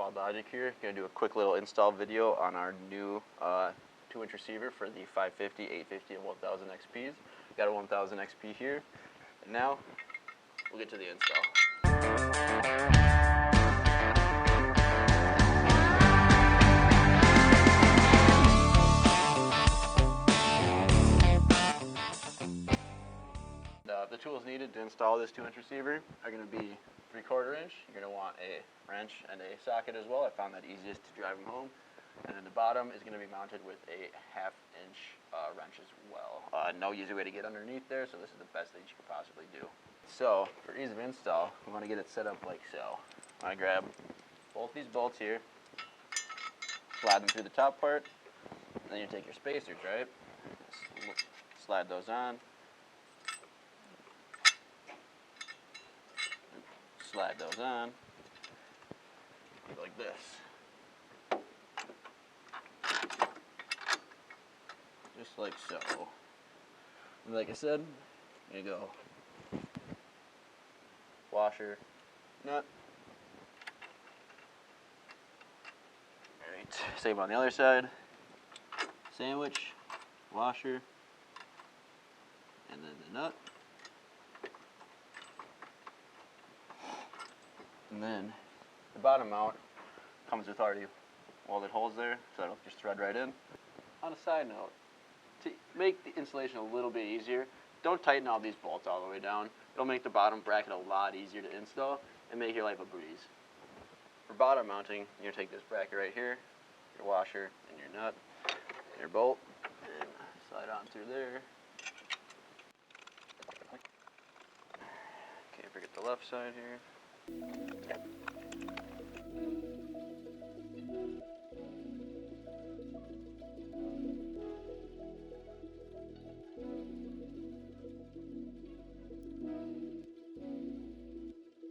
Quad Logic here. Gonna do a quick little install video on our new 2-inch receiver for the 550, 850, and 1000 XPs. Got a 1000 XP here, and now we'll get to the install. The tools needed to install this 2-inch receiver are going to be 3/4 inch. You're going to want a wrench and a socket as well. I found that easiest to drive them home. And then the bottom is going to be mounted with a 1/2 inch wrench as well. No easy way to get underneath there, so this is the best that you could possibly do. So for ease of install, we want to get it set up like so. I grab both these bolts here, slide them through the top part, then you take your spacers, right? Slide those on. Slide those on like this, just like so. And like I said, there you go. Washer, nut. Alright, same on the other side. Sandwich, washer, and then the nut. And then the bottom mount comes with already welded holes there, so that'll just thread right in. On a side note, to make the installation a little bit easier, don't tighten all these bolts all the way down. It'll make the bottom bracket a lot easier to install and make your life a breeze. For bottom mounting, you're going to take this bracket right here, your washer and your nut, your bolt, and slide on through there. Okay, forget the left side here.